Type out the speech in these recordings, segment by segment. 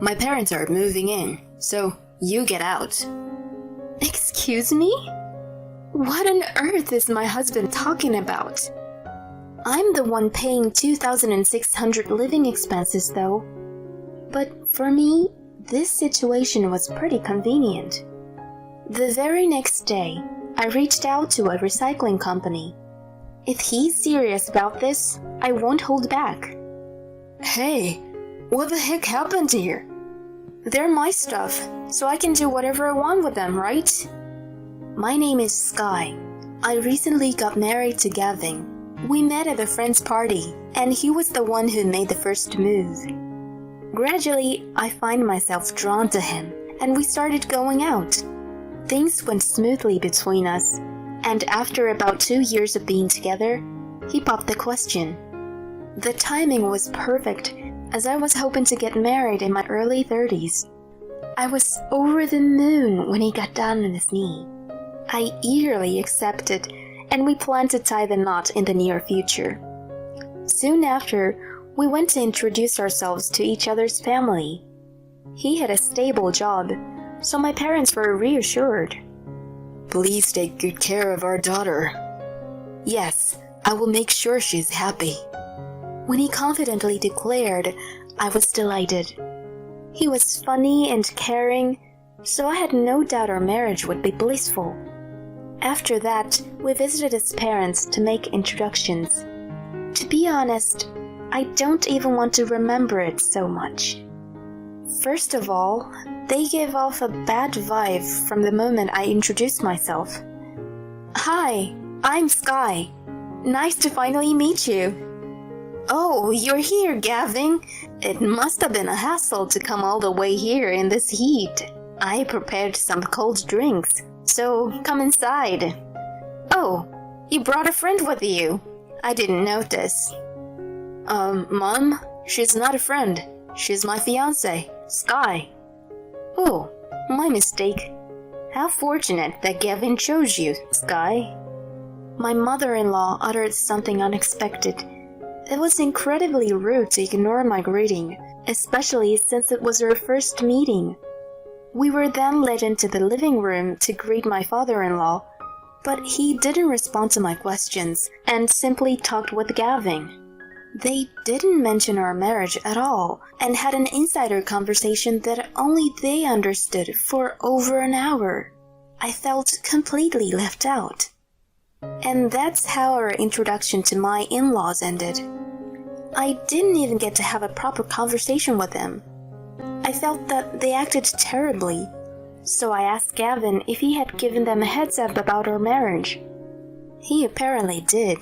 My parents are moving in, so you get out. Excuse me? What on earth is my husband talking about? I'm the one paying $2,600 living expenses though. But for me, this situation was pretty convenient. The very next day, I reached out to a recycling company. If he's serious about this, I won't hold back. Hey, what the heck happened here? They're my stuff, so I can do whatever I want with them, right? My name is Sky. I recently got married to Gavin. We met at a friend's party, and he was the one who made the first move. Gradually, I find myself drawn to him, and we started going out. Things went smoothly between us, and after about 2 years of being together, he popped the question. The timing was perfect, as I was hoping to get married in my early 30s. I was over the moon when he got down on his knee. I eagerly accepted, and we planned to tie the knot in the near future. Soon after, we went to introduce ourselves to each other's family. He had a stable job, so my parents were reassured. Please take good care of our daughter. Yes, I will make sure she's happy. When he confidently declared, I was delighted. He was funny and caring, so I had no doubt our marriage would be blissful. After that, we visited his parents to make introductions. To be honest, I don't even want to remember it so much. First of all, they gave off a bad vibe from the moment I introduced myself. Hi, I'm Sky. Nice to finally meet you. Oh, you're here, Gavin. It must have been a hassle to come all the way here in this heat. I prepared some cold drinks, so come inside. Oh, you brought a friend with you. I didn't notice. Mom, she's not a friend. She's my fiancé, Sky. Oh, my mistake. How fortunate that Gavin chose you, Sky. My mother-in-law uttered something unexpected. It was incredibly rude to ignore my greeting, especially since it was our first meeting. We were then led into the living room to greet my father-in-law, but he didn't respond to my questions and simply talked with Gavin. They didn't mention our marriage at all and had an insider conversation that only they understood for over an hour. I felt completely left out. And that's how our introduction to my in-laws ended. I didn't even get to have a proper conversation with them. I felt that they acted terribly, so I asked Gavin if he had given them a heads up about our marriage. He apparently did,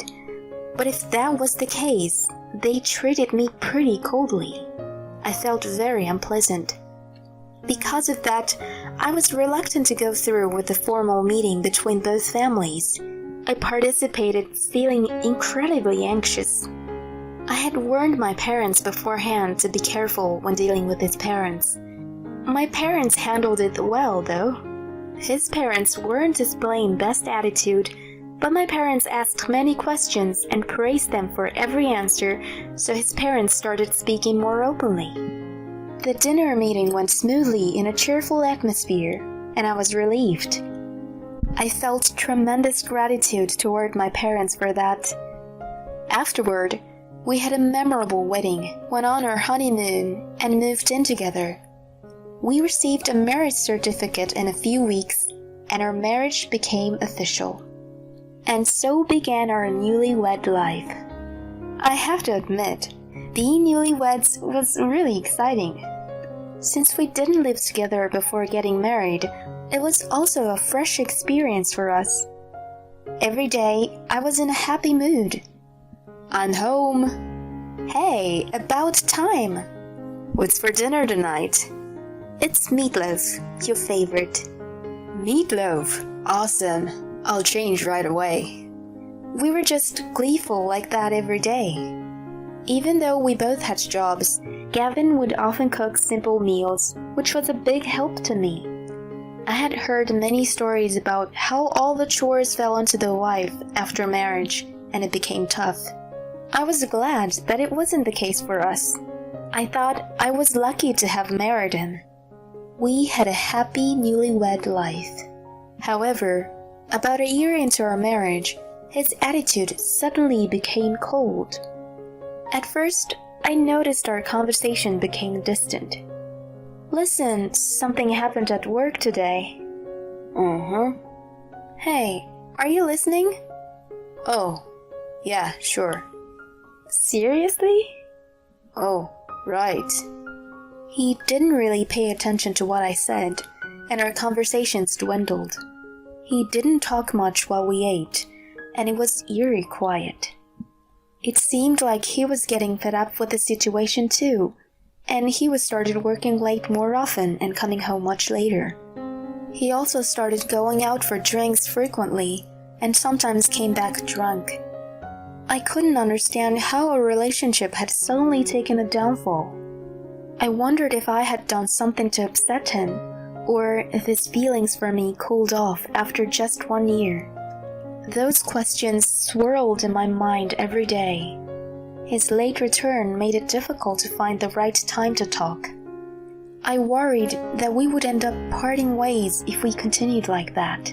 but if that was the case, they treated me pretty coldly. I felt very unpleasant. Because of that, I was reluctant to go through with the formal meeting between both families. I participated feeling incredibly anxious. I had warned my parents beforehand to be careful when dealing with his parents. My parents handled it well, though. His parents weren't displaying best attitude, but my parents asked many questions and praised them for every answer, so his parents started speaking more openly. The dinner meeting went smoothly in a cheerful atmosphere, and I was relieved. I felt tremendous gratitude toward my parents for that. Afterward, we had a memorable wedding, went on our honeymoon, and moved in together. We received a marriage certificate in a few weeks, and our marriage became official. And so began our newlywed life. I have to admit, being newlyweds was really exciting. Since we didn't live together before getting married, it was also a fresh experience for us. Every day, I was in a happy mood. I'm home. Hey, about time. What's for dinner tonight? It's meatloaf, your favorite. Meatloaf? Awesome. I'll change right away. We were just gleeful like that every day. Even though we both had jobs, Gavin would often cook simple meals, which was a big help to me. I had heard many stories about how all the chores fell onto the wife after marriage, and it became tough. I was glad that it wasn't the case for us. I thought I was lucky to have married him. We had a happy newlywed life. However, about a year into our marriage, his attitude suddenly became cold. At first, I noticed our conversation became distant. Listen, something happened at work today. Hey, are you listening? Oh, yeah, sure. Seriously? Oh, right. He didn't really pay attention to what I said, and our conversations dwindled. He didn't talk much while we ate, and it was eerie quiet. It seemed like he was getting fed up with the situation too, and he was started working late more often and coming home much later. He also started going out for drinks frequently, and sometimes came back drunk. I couldn't understand how our relationship had suddenly taken a downfall. I wondered if I had done something to upset him, or if his feelings for me cooled off after just 1 year. Those questions swirled in my mind every day. His late return made it difficult to find the right time to talk. I worried that we would end up parting ways if we continued like that.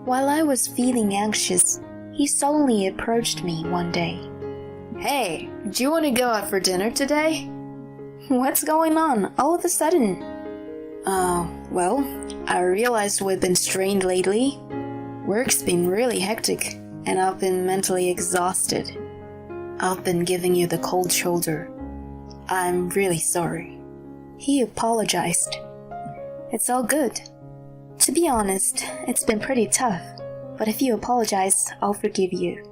While I was feeling anxious, he suddenly approached me one day. Hey, do you want to go out for dinner today? What's going on all of a sudden? Well, I realized we've been strained lately. Work's been really hectic, and I've been mentally exhausted. I've been giving you the cold shoulder. I'm really sorry. He apologized. It's all good. To be honest, it's been pretty tough, but if you apologize, I'll forgive you.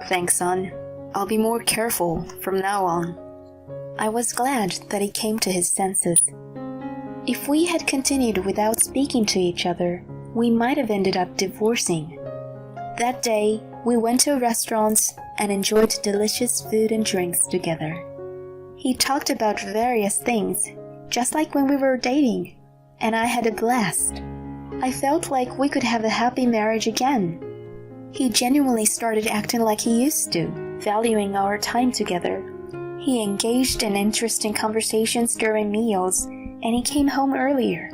Thanks, son. I'll be more careful from now on. I was glad that he came to his senses. If we had continued without speaking to each other, we might have ended up divorcing. That day, we went to restaurants and enjoyed delicious food and drinks together. He talked about various things, just like when we were dating, and I had a blast. I felt like we could have a happy marriage again. He genuinely started acting like he used to, valuing our time together. He engaged in interesting conversations during meals, and he came home earlier.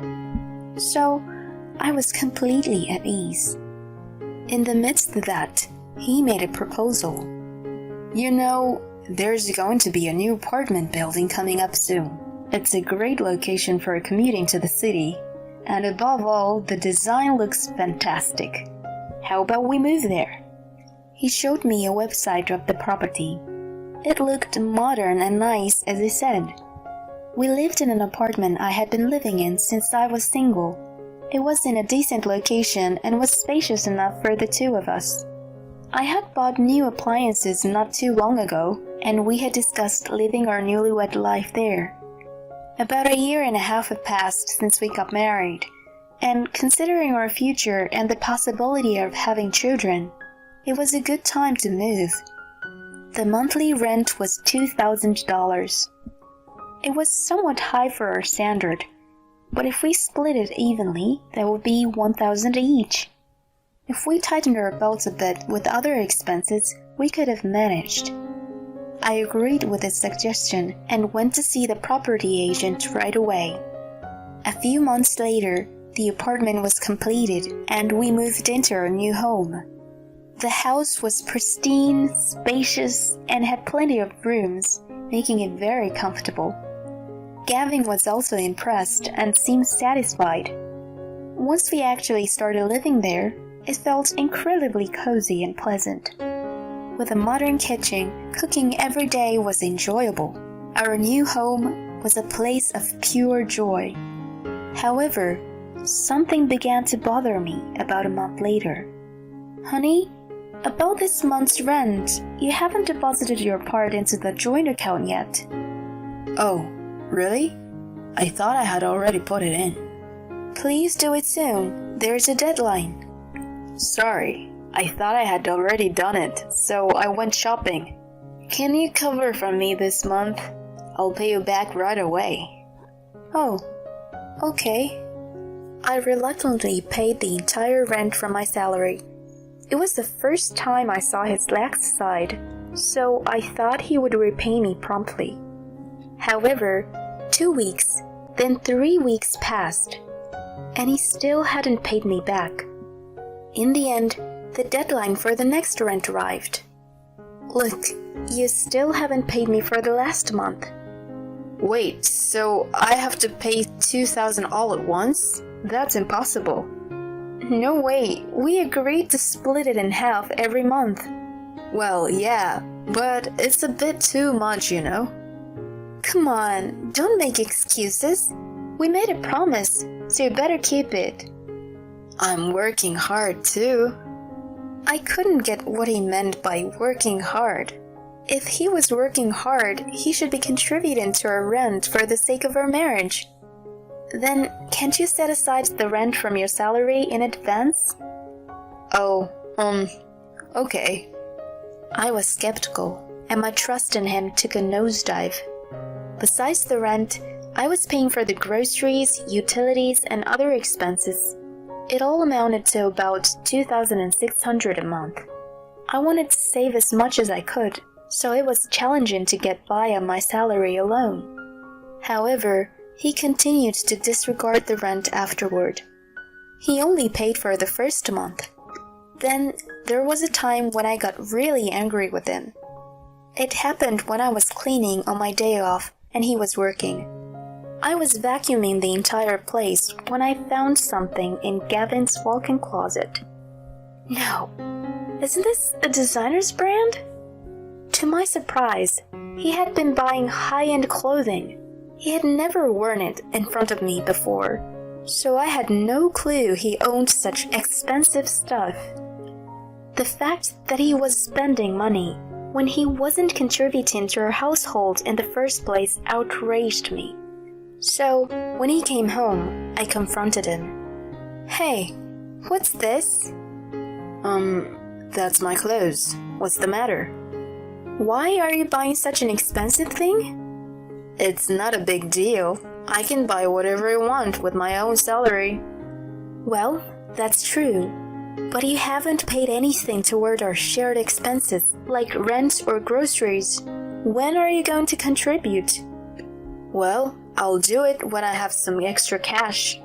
So, I was completely at ease. In the midst of that, he made a proposal. You know, there's going to be a new apartment building coming up soon. It's a great location for commuting to the city, and above all, the design looks fantastic. How about we move there? He showed me a website of the property. It looked modern and nice, as he said. We lived in an apartment I had been living in since I was single. It was in a decent location and was spacious enough for the two of us. I had bought new appliances not too long ago, and we had discussed living our newlywed life there. About 1.5 years had passed since we got married, and considering our future and the possibility of having children, it was a good time to move. The monthly rent was $2,000. It was somewhat high for our standard, but if we split it evenly, that would be $1,000 each. If we tightened our belts a bit with other expenses, we could have managed. I agreed with his suggestion and went to see the property agent right away. A few months later, the apartment was completed and we moved into our new home. The house was pristine, spacious, and had plenty of rooms, making it very comfortable. Gavin was also impressed and seemed satisfied. Once we actually started living there, it felt incredibly cozy and pleasant. With a modern kitchen, cooking every day was enjoyable. Our new home was a place of pure joy. However, something began to bother me about a month later. Honey, about this month's rent, you haven't deposited your part into the joint account yet. Oh, really? I thought I had already put it in. Please do it soon. There's a deadline. Sorry, I thought I had already done it, so I went shopping. Can you cover for me this month? I'll pay you back right away. Oh, okay. I reluctantly paid the entire rent from my salary. It was the first time I saw his lax side, so I thought he would repay me promptly. However, 2 weeks, then 3 weeks passed, and he still hadn't paid me back. In the end, the deadline for the next rent arrived. Look, you still haven't paid me for the last month. Wait, so I have to pay 2,000 all at once? That's impossible. No way, we agreed to split it in half every month. Well, yeah, but it's a bit too much, you know? Come on, don't make excuses. We made a promise, so you better keep it. I'm working hard too. I couldn't get what he meant by working hard. If he was working hard, he should be contributing to our rent for the sake of our marriage. Then, can't you set aside the rent from your salary in advance? Oh, okay. I was skeptical, and my trust in him took a nosedive. Besides the rent, I was paying for the groceries, utilities, and other expenses. It all amounted to about 2,600 a month. I wanted to save as much as I could, so it was challenging to get by on my salary alone. However, he continued to disregard the rent afterward. He only paid for the first month. Then there was a time when I got really angry with him. It happened when I was cleaning on my day off and he was working. I was vacuuming the entire place when I found something in Gavin's walk-in closet. No, isn't this a designer's brand? To my surprise, he had been buying high-end clothing. He had never worn it in front of me before, so I had no clue he owned such expensive stuff. The fact that he was spending money when he wasn't contributing to our household in the first place outraged me. So, when he came home, I confronted him. Hey, what's this? That's my clothes. What's the matter? Why are you buying such an expensive thing? It's not a big deal. I can buy whatever I want with my own salary. Well, that's true. But you haven't paid anything toward our shared expenses, like rent or groceries. When are you going to contribute? Well, I'll do it when I have some extra cash.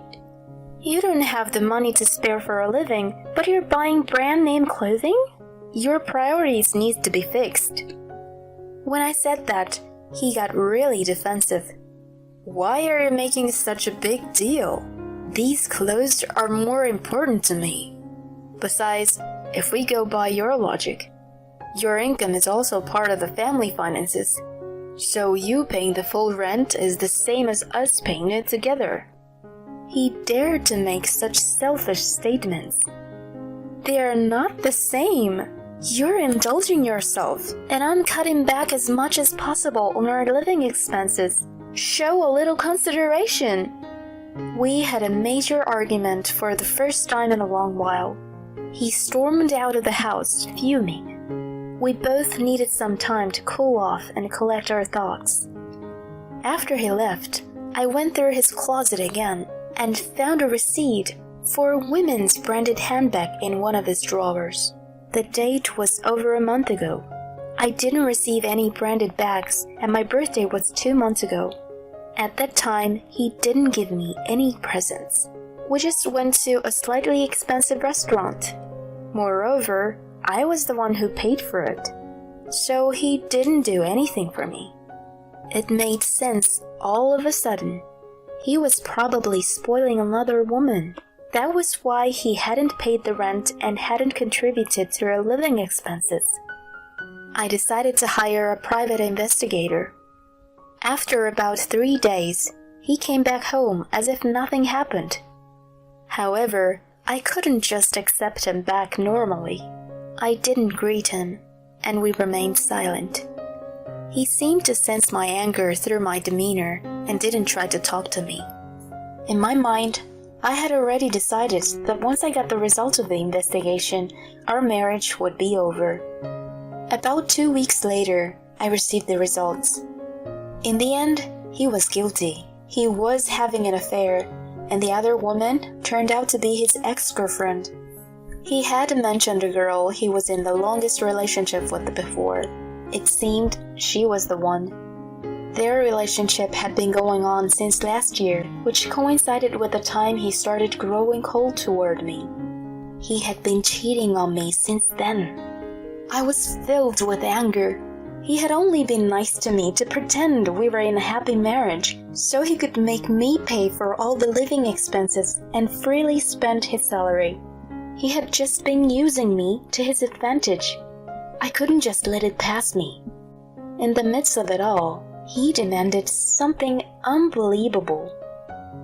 You don't have the money to spare for a living, but you're buying brand name clothing? Your priorities need to be fixed. When I said that, he got really defensive. Why are you making such a big deal? These clothes are more important to me. Besides, if we go by your logic, your income is also part of the family finances. So you paying the full rent is the same as us paying it together. He dared to make such selfish statements. They are not the same. You're indulging yourself, and I'm cutting back as much as possible on our living expenses. Show a little consideration. We had a major argument for the first time in a long while. He stormed out of the house, fuming. We both needed some time to cool off and collect our thoughts. After he left, I went through his closet again and found a receipt for a women's branded handbag in one of his drawers. The date was over a month ago. I didn't receive any branded bags, and my birthday was 2 months ago. At that time, he didn't give me any presents. We just went to a slightly expensive restaurant. Moreover, I was the one who paid for it. So he didn't do anything for me. It made sense all of a sudden. He was probably spoiling another woman. That was why he hadn't paid the rent and hadn't contributed to our living expenses. I decided to hire a private investigator. After about 3 days, he came back home as if nothing happened. However, I couldn't just accept him back normally. I didn't greet him, and we remained silent. He seemed to sense my anger through my demeanor and didn't try to talk to me. In my mind, I had already decided that once I got the result of the investigation, our marriage would be over. About 2 weeks later, I received the results. In the end, he was guilty. He was having an affair, and the other woman turned out to be his ex-girlfriend. He had mentioned a girl he was in the longest relationship with before. It seemed she was the one. Their relationship had been going on since last year, which coincided with the time he started growing cold toward me. He had been cheating on me since then. I was filled with anger. He had only been nice to me to pretend we were in a happy marriage, so he could make me pay for all the living expenses and freely spend his salary. He had just been using me to his advantage. I couldn't just let it pass me. In the midst of it all, he demanded something unbelievable.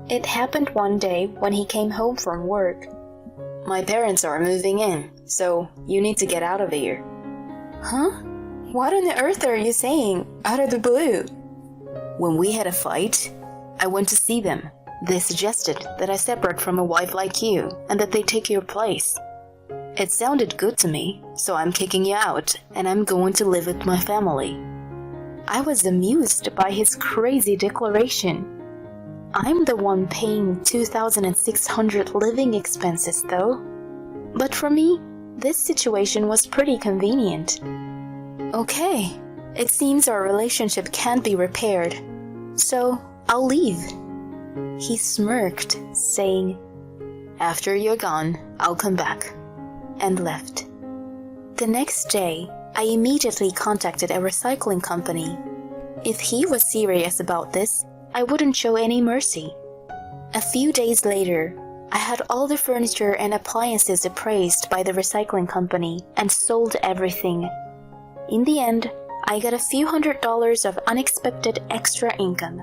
It happened one day when he came home from work. My parents are moving in, so you need to get out of here. Huh? What on earth are you saying, out of the blue? When we had a fight, I went to see them. They suggested that I separate from a wife like you and that they take your place. It sounded good to me, so I'm kicking you out and I'm going to live with my family. I was amused by his crazy declaration. I'm the one paying $2,600 living expenses though. But for me, this situation was pretty convenient. Okay, it seems our relationship can't be repaired, so I'll leave. He smirked, saying, "After you're gone, I'll come back," and left. The next day, I immediately contacted a recycling company. If he was serious about this, I wouldn't show any mercy. A few days later, I had all the furniture and appliances appraised by the recycling company and sold everything. In the end, I got a few $100s of unexpected extra income.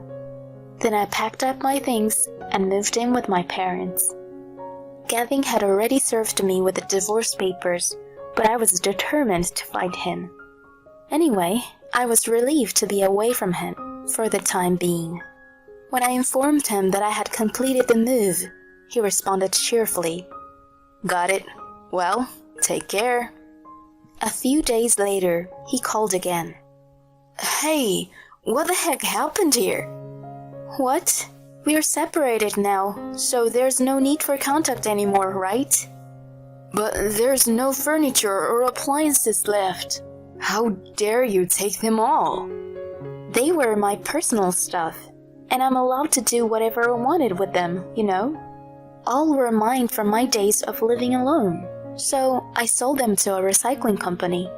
Then I packed up my things and moved in with my parents. Gavin had already served me with the divorce papers, but I was determined to find him. Anyway, I was relieved to be away from him for the time being. When I informed him that I had completed the move, he responded cheerfully, "Got it. Well, take care." A few days later, he called again. "Hey, what the heck happened here?" "What? We're separated now, so there's no need for contact anymore, right?" "But there's no furniture or appliances left. How dare you take them all?" "They were my personal stuff, and I'm allowed to do whatever I wanted with them, you know? All were mine from my days of living alone, so I sold them to a recycling company."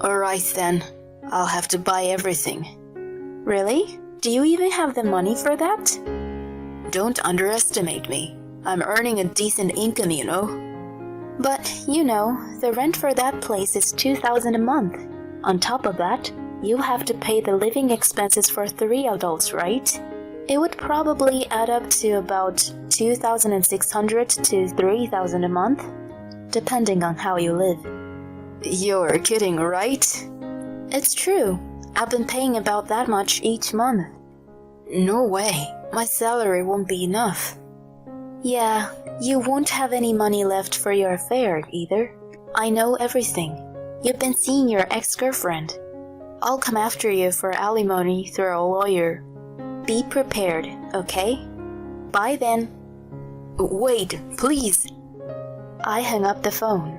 Alright then. I'll have to buy everything." "Really? Do you even have the money for that?" "Don't underestimate me. I'm earning a decent income, you know." "But, you know, the rent for that place is $2,000 a month. On top of that, you have to pay the living expenses for 3 adults, right? It would probably add up to about $2,600 to $3,000 a month, depending on how you live." "You're kidding, right?" "It's true. I've been paying about that much each month." "No way. My salary won't be enough." "Yeah, you won't have any money left for your affair either. I know everything. You've been seeing your ex-girlfriend. I'll come after you for alimony through a lawyer. Be prepared, okay? Bye then." "Wait, please." I hung up the phone,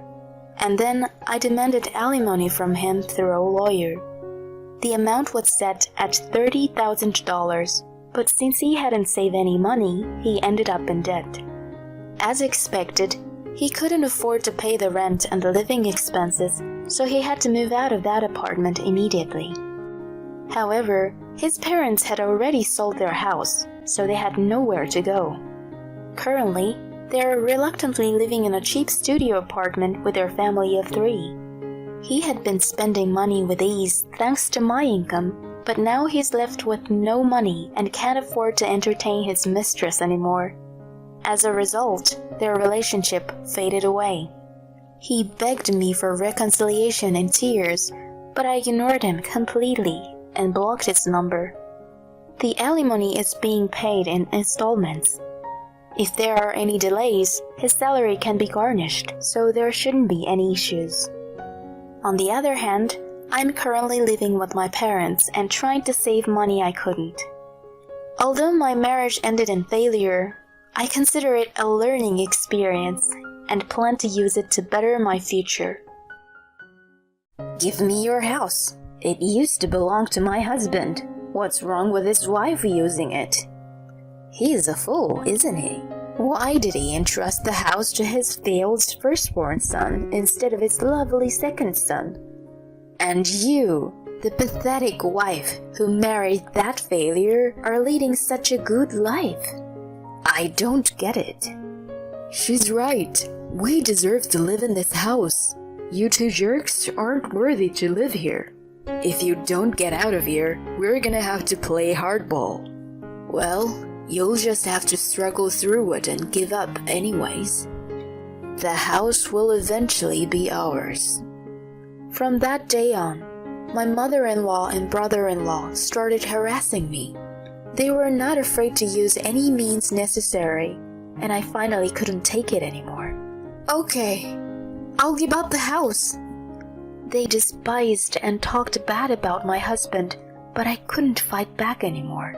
and then I demanded alimony from him through a lawyer. The amount was set at $30,000, but since he hadn't saved any money, he ended up in debt. As expected, he couldn't afford to pay the rent and the living expenses, so he had to move out of that apartment immediately. However, his parents had already sold their house, so they had nowhere to go. Currently, they are reluctantly living in a cheap studio apartment with their family of 3. He had been spending money with ease thanks to my income, but now he's left with no money and can't afford to entertain his mistress anymore. As a result, their relationship faded away. He begged me for reconciliation in tears, but I ignored him completely and blocked his number. The alimony is being paid in installments. If there are any delays, his salary can be garnished, so there shouldn't be any issues. On the other hand, I'm currently living with my parents and trying to save money I couldn't. Although my marriage ended in failure, I consider it a learning experience and plan to use it to better my future. "Give me your house. It used to belong to my husband. What's wrong with his wife using it? He's a fool, isn't he? Why did he entrust the house to his failed firstborn son instead of his lovely second son? And you, the pathetic wife who married that failure, are leading such a good life. I don't get it. She's right. We deserve to live in this house. You two jerks aren't worthy to live here. If you don't get out of here, we're gonna have to play hardball. Well, you'll just have to struggle through it and give up anyways. The house will eventually be ours. From that day on, my mother-in-law and brother-in-law started harassing me. They were not afraid to use any means necessary, and I finally couldn't take it anymore. Okay, I'll give up the house. They despised and talked bad about my husband, but I couldn't fight back anymore.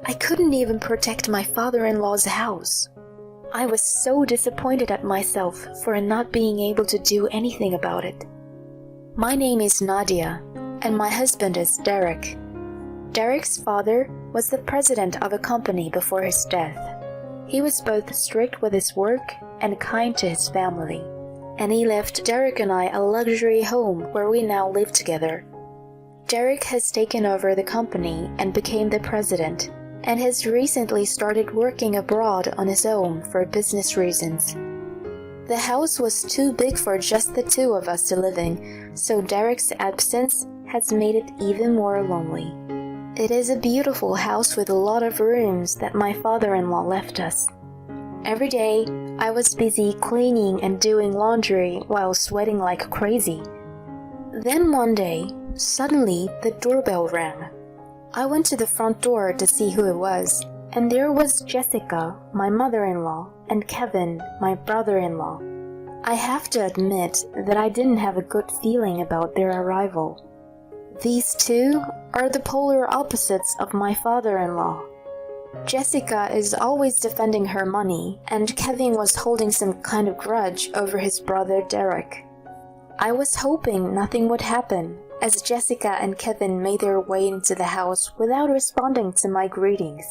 I couldn't even protect my father-in-law's house. I was so disappointed at myself for not being able to do anything about it. My name is Nadia, and my husband is Derek. Derek's father was the president of a company before his death. He was both strict with his work and kind to his family, and he left Derek and I a luxury home where we now live together. Derek has taken over the company and became the president, and has recently started working abroad on his own for business reasons. The house was too big for just the two of us to live in, so Derek's absence has made it even more lonely. It is a beautiful house with a lot of rooms that my father-in-law left us. Every day, I was busy cleaning and doing laundry while sweating like crazy. Then one day, suddenly the doorbell rang. I went to the front door to see who it was, and there was Jessica, my mother-in-law, and Kevin, my brother-in-law. I have to admit that I didn't have a good feeling about their arrival. These two are the polar opposites of my father-in-law. Jessica is always defending her money, and Kevin was holding some kind of grudge over his brother Derek. I was hoping nothing would happen, as Jessica and Kevin made their way into the house without responding to my greetings.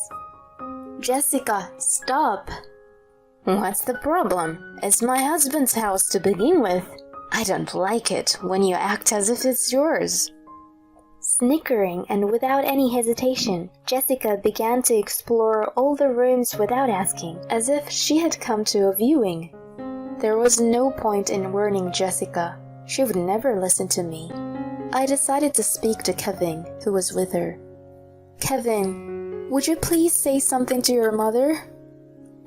Jessica, stop! What's the problem? It's my husband's house to begin with. I don't like it when you act as if it's yours. Snickering and without any hesitation, Jessica began to explore all the rooms without asking, as if she had come to a viewing. There was no point in warning Jessica. She would never listen to me. I decided to speak to Kevin, who was with her. Kevin, would you please say something to your mother?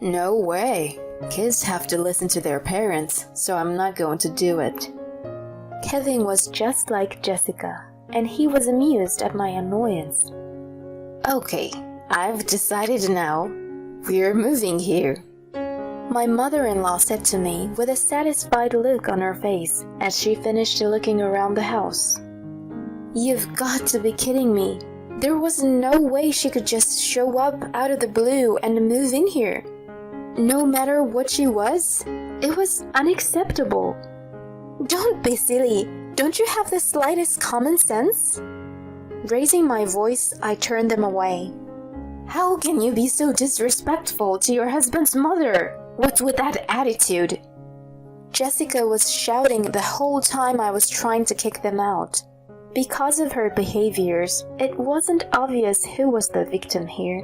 No way. Kids have to listen to their parents, so I'm not going to do it. Kevin was just like Jessica, and he was amused at my annoyance. Okay, I've decided now. We're moving here. My mother-in-law said to me with a satisfied look on her face as she finished looking around the house. You've got to be kidding me. There was no way she could just show up out of the blue and move in here. No matter what she was, it was unacceptable. Don't be silly. Don't you have the slightest common sense? Raising my voice, I turned them away. How can you be so disrespectful to your husband's mother? What's with that attitude? Jessica was shouting the whole time I was trying to kick them out. Because of her behaviors, it wasn't obvious who was the victim here.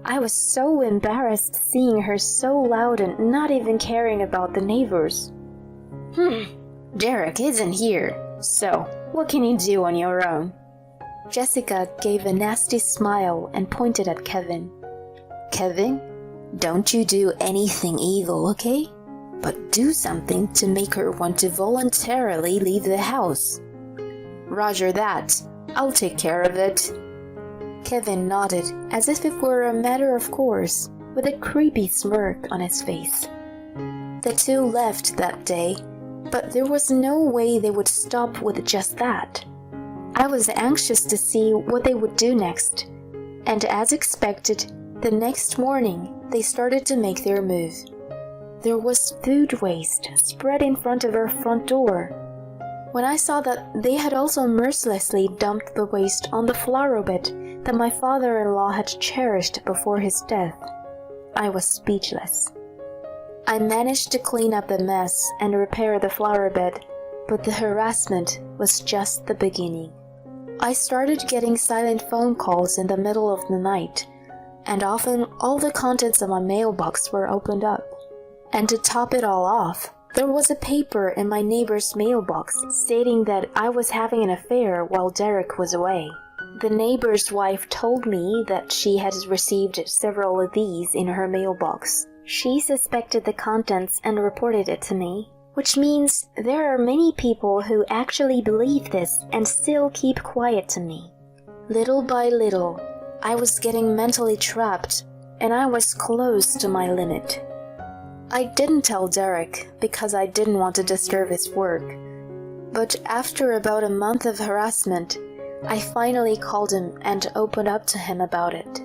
I was so embarrassed seeing her so loud and not even caring about the neighbors. Derek isn't here, so what can you do on your own? Jessica gave a nasty smile and pointed at Kevin. Kevin, don't you do anything evil, okay? But do something to make her want to voluntarily leave the house. Roger that. I'll take care of it. Kevin nodded as if it were a matter of course, with a creepy smirk on his face. The two left that day, but there was no way they would stop with just that. I was anxious to see what they would do next, and as expected, the next morning they started to make their move. There was food waste spread in front of our front door. When I saw that they had also mercilessly dumped the waste on the flower bed that my father-in-law had cherished before his death, I was speechless. I managed to clean up the mess and repair the flower bed, but the harassment was just the beginning. I started getting silent phone calls in the middle of the night, and often all the contents of my mailbox were opened up. And to top it all off, there was a paper in my neighbor's mailbox stating that I was having an affair while Derek was away. The neighbor's wife told me that she had received several of these in her mailbox. She suspected the contents and reported it to me, which means there are many people who actually believe this and still keep quiet to me. Little by little, I was getting mentally trapped, and I was close to my limit. I didn't tell Derek because I didn't want to disturb his work, but after about a month of harassment, I finally called him and opened up to him about it.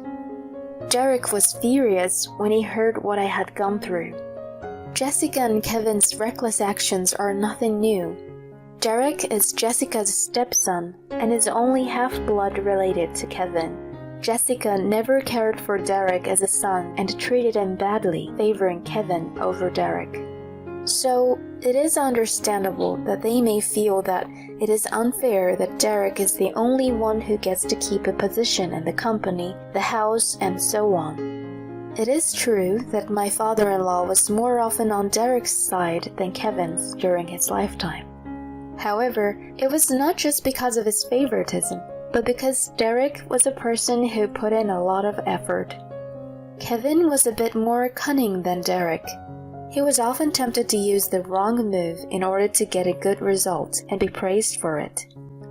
Derek was furious when he heard what I had gone through. Jessica and Kevin's reckless actions are nothing new. Derek is Jessica's stepson and is only half-blood related to Kevin. Jessica never cared for Derek as a son and treated him badly, favoring Kevin over Derek. So, it is understandable that they may feel that it is unfair that Derek is the only one who gets to keep a position in the company, the house, and so on. It is true that my father-in-law was more often on Derek's side than Kevin's during his lifetime. However, it was not just because of his favoritism, but because Derek was a person who put in a lot of effort. Kevin was a bit more cunning than Derek. He was often tempted to use the wrong move in order to get a good result and be praised for it.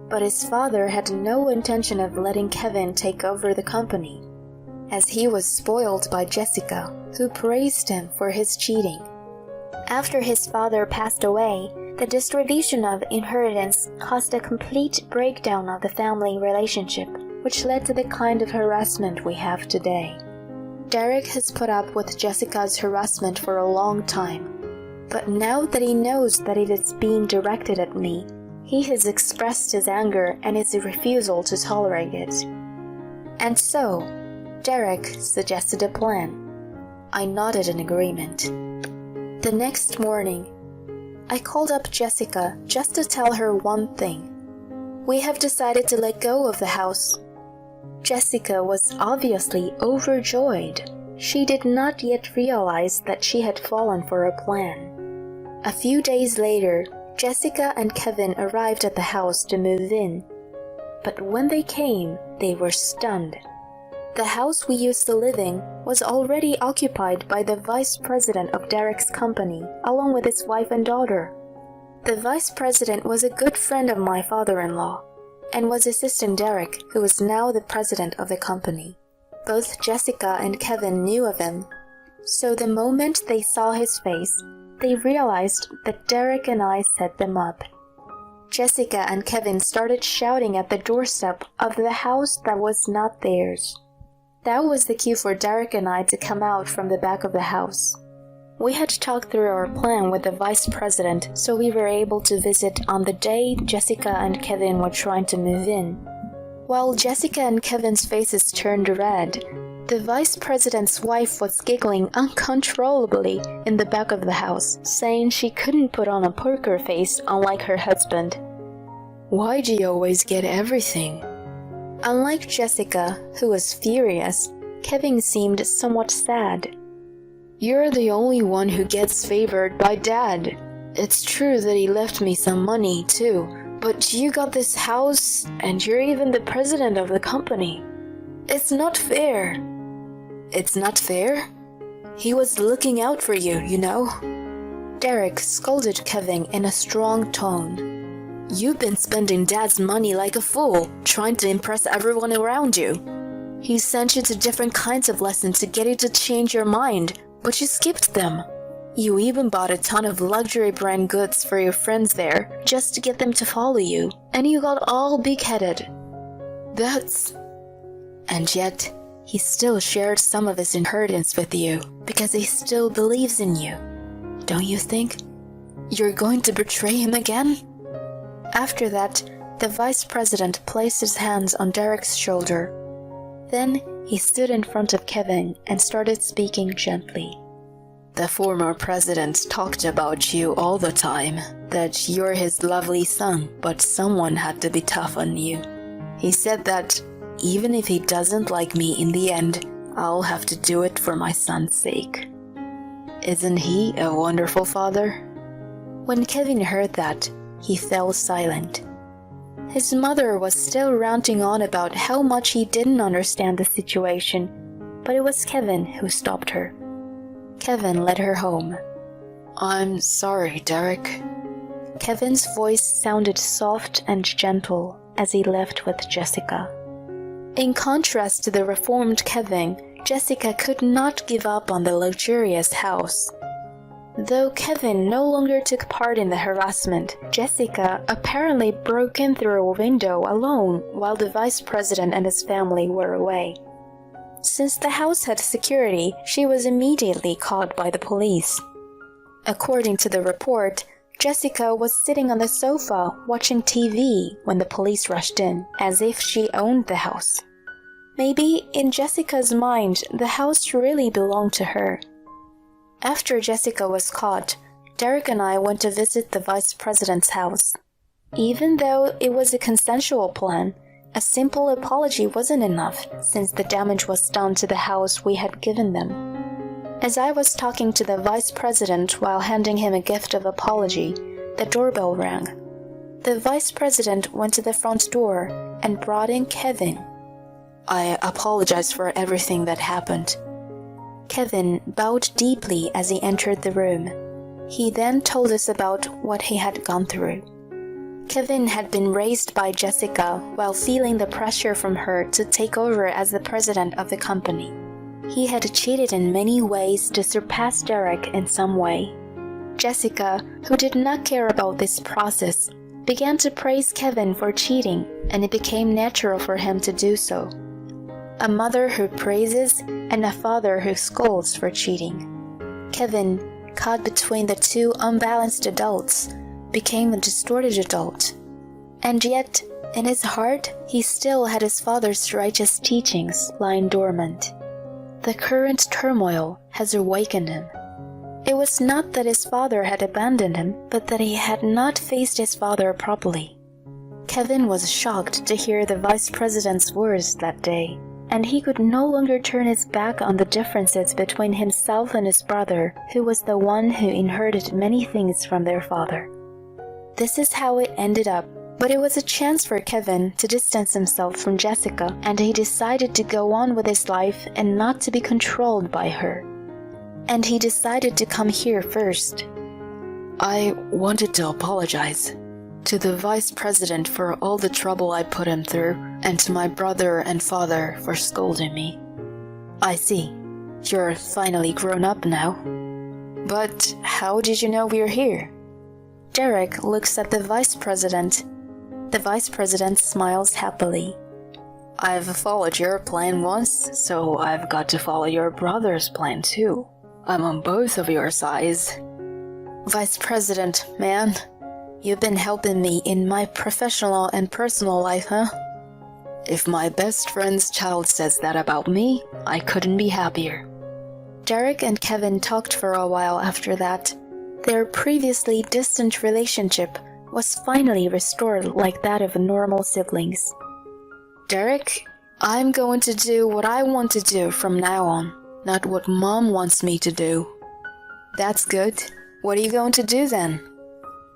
But his father had no intention of letting Kevin take over the company, as he was spoiled by Jessica, who praised him for his cheating. After his father passed away, the distribution of inheritance caused a complete breakdown of the family relationship, which led to the kind of harassment we have today. Derek has put up with Jessica's harassment for a long time, but now that he knows that it is being directed at me, he has expressed his anger and his refusal to tolerate it. And so, Derek suggested a plan. I nodded in agreement. The next morning, I called up Jessica just to tell her one thing. We have decided to let go of the house. Jessica was obviously overjoyed. She did not yet realize that she had fallen for a plan. A few days later, Jessica and Kevin arrived at the house to move in. But when they came, they were stunned. The house we used to live in was already occupied by the vice president of Derek's company, along with his wife and daughter. The vice president was a good friend of my father-in-law, and was assisting Derek, who was now the president of the company. Both Jessica and Kevin knew of him, so the moment they saw his face, they realized that Derek and I set them up. Jessica and Kevin started shouting at the doorstep of the house that was not theirs. That was the cue for Derek and I to come out from the back of the house. We had talked through our plan with the vice president, so we were able to visit on the day Jessica and Kevin were trying to move in. While Jessica and Kevin's faces turned red, the vice president's wife was giggling uncontrollably in the back of the house, saying she couldn't put on a poker face unlike her husband. Why do you always get everything? Unlike Jessica, who was furious, Kevin seemed somewhat sad. You're the only one who gets favored by Dad. It's true that he left me some money, too, but you got this house, and you're even the president of the company. It's not fair. It's not fair? He was looking out for you, you know. Derek scolded Kevin in a strong tone. You've been spending Dad's money like a fool, trying to impress everyone around you. He sent you to different kinds of lessons to get you to change your mind, but you skipped them. You even bought a ton of luxury brand goods for your friends there, just to get them to follow you, and you got all big-headed. And yet, he still shared some of his inheritance with you, because he still believes in you. Don't you think? You're going to betray him again? After that, the vice president placed his hands on Derek's shoulder. Then he stood in front of Kevin and started speaking gently. The former president talked about you all the time, that you're his lovely son, but someone had to be tough on you. He said that even if he doesn't like me in the end, I'll have to do it for my son's sake. Isn't he a wonderful father? When Kevin heard that, he fell silent. His mother was still ranting on about how much he didn't understand the situation, but it was Kevin who stopped her. Kevin led her home. I'm sorry, Derek. Kevin's voice sounded soft and gentle as he left with Jessica. In contrast to the reformed Kevin, Jessica could not give up on the luxurious house. Though Kevin no longer took part in the harassment, Jessica apparently broke in through a window alone while the vice president and his family were away. Since the house had security, she was immediately caught by the police. According to the report, Jessica was sitting on the sofa watching TV when the police rushed in, as if she owned the house. Maybe, in Jessica's mind, the house really belonged to her. After Jessica was caught, Derek and I went to visit the vice president's house. Even though it was a consensual plan, a simple apology wasn't enough since the damage was done to the house we had given them. As I was talking to the vice president while handing him a gift of apology, the doorbell rang. The vice president went to the front door and brought in Kevin. I apologize for everything that happened. Kevin bowed deeply as he entered the room. He then told us about what he had gone through. Kevin had been raised by Jessica while feeling the pressure from her to take over as the president of the company. He had cheated in many ways to surpass Derek in some way. Jessica, who did not care about this process, began to praise Kevin for cheating, and it became natural for him to do so. A mother who praises and a father who scolds for cheating. Kevin, caught between the two unbalanced adults, became a distorted adult. And yet, in his heart, he still had his father's righteous teachings lying dormant. The current turmoil has awakened him. It was not that his father had abandoned him, but that he had not faced his father properly. Kevin was shocked to hear the vice president's words that day, and he could no longer turn his back on the differences between himself and his brother, who was the one who inherited many things from their father. This is how it ended up, but it was a chance for Kevin to distance himself from Jessica, and he decided to go on with his life and not to be controlled by her. And he decided to come here first. I wanted to apologize to the vice president for all the trouble I put him through, and to my brother and father for scolding me. I see. You're finally grown up now. But how did you know we're here? Derek looks at the vice president. The vice president smiles happily. I've followed your plan once, so I've got to follow your brother's plan too. I'm on both of your sides. Vice President, man, you've been helping me in my professional and personal life, huh? If my best friend's child says that about me, I couldn't be happier. Derek and Kevin talked for a while after that. Their previously distant relationship was finally restored like that of normal siblings. Derek, I'm going to do what I want to do from now on, not what Mom wants me to do. That's good. What are you going to do then?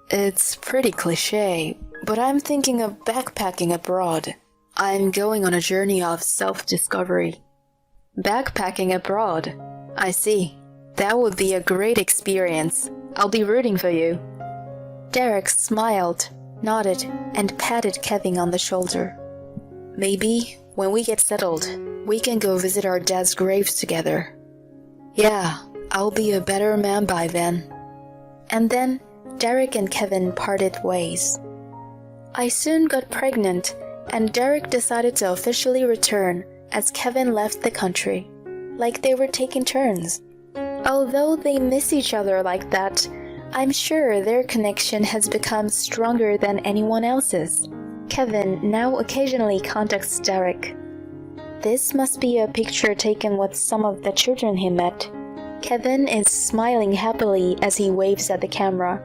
It's pretty cliché, but I'm thinking of backpacking abroad. I'm going on a journey of self-discovery. Backpacking abroad? I see. That would be a great experience. I'll be rooting for you. Derek smiled, nodded, and patted Kevin on the shoulder. Maybe, when we get settled, we can go visit our dad's graves together. Yeah, I'll be a better man by then. And then, Derek and Kevin parted ways. I soon got pregnant, and Derek decided to officially return as Kevin left the country, like they were taking turns. Although they miss each other like that, I'm sure their connection has become stronger than anyone else's. Kevin now occasionally contacts Derek. This must be a picture taken with some of the children he met. Kevin is smiling happily as he waves at the camera.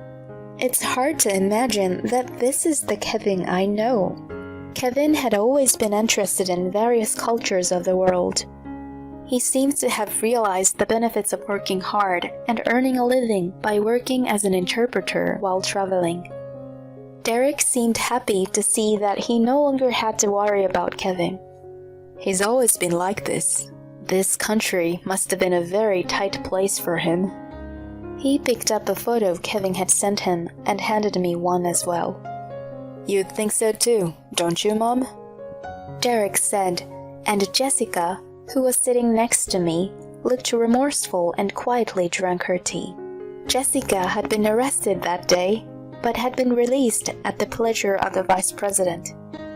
It's hard to imagine that this is the Kevin I know. Kevin had always been interested in various cultures of the world. He seems to have realized the benefits of working hard and earning a living by working as an interpreter while traveling. Derek seemed happy to see that he no longer had to worry about Kevin. He's always been like this. This country must have been a very tight place for him. He picked up a photo Kevin had sent him and handed me one as well. You'd think so too, don't you, Mom? Derek said, and Jessica, who was sitting next to me, looked remorseful and quietly drank her tea. Jessica had been arrested that day, but had been released at the pleasure of the vice president.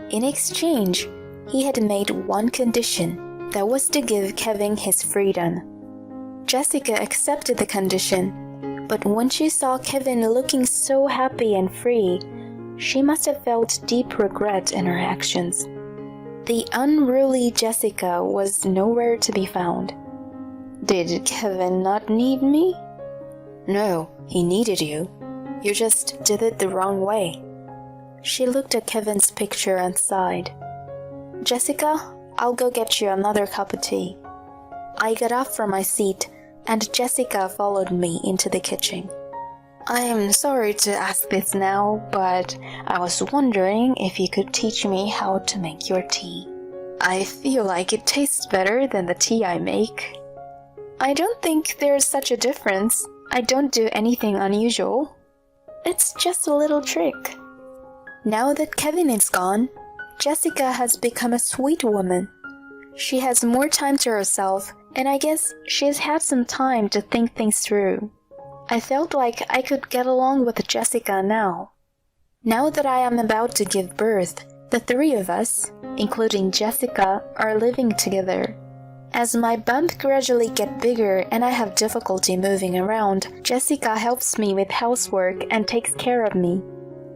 In exchange, he had made one condition, that was to give Kevin his freedom. Jessica accepted the condition, but when she saw Kevin looking so happy and free, she must have felt deep regret in her actions. The unruly Jessica was nowhere to be found. Did Kevin not need me? No, he needed you. You just did it the wrong way. She looked at Kevin's picture and sighed. Jessica, I'll go get you another cup of tea. I got up from my seat, and Jessica followed me into the kitchen. I am sorry to ask this now, but I was wondering if you could teach me how to make your tea. I feel like it tastes better than the tea I make. I don't think there's such a difference. I don't do anything unusual. It's just a little trick. Now that Kevin is gone, Jessica has become a sweet woman. She has more time to herself, and I guess she's had some time to think things through. I felt like I could get along with Jessica now. Now that I am about to give birth, the three of us, including Jessica, are living together. As my bump gradually gets bigger and I have difficulty moving around, Jessica helps me with housework and takes care of me.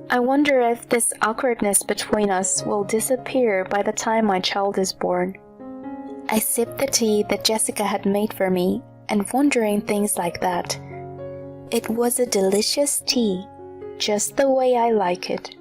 I wonder if this awkwardness between us will disappear by the time my child is born. I sipped the tea that Jessica had made for me and wondering things like that. It was a delicious tea, just the way I like it.